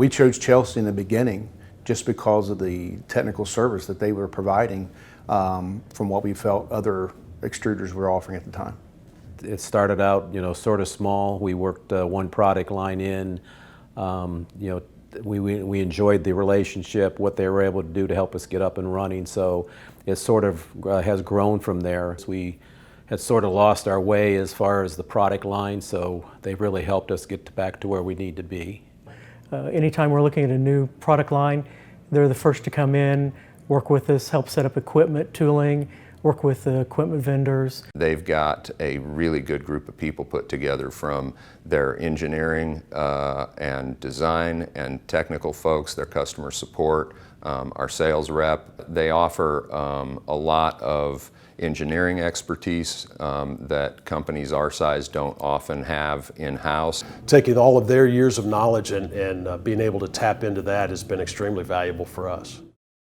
We chose Chelsea in the beginning just because of the technical service that they were providing from what we felt other extruders were offering at the time. It started out, sort of small. We worked one product line in. We enjoyed the relationship, what they were able to do to help us get up and running. So it sort of has grown from there. We had sort of lost our way as far as the product line, so they've really helped us get back to where we need to be. Anytime we're looking at a new product line, they're the first to come in, work with us, help set up equipment, tooling, work with the equipment vendors. They've got a really good group of people put together, from their engineering and design and technical folks, their customer support, our sales rep. They offer a lot of engineering expertise that companies our size don't often have in-house. Taking all of their years of knowledge and being able to tap into that has been extremely valuable for us.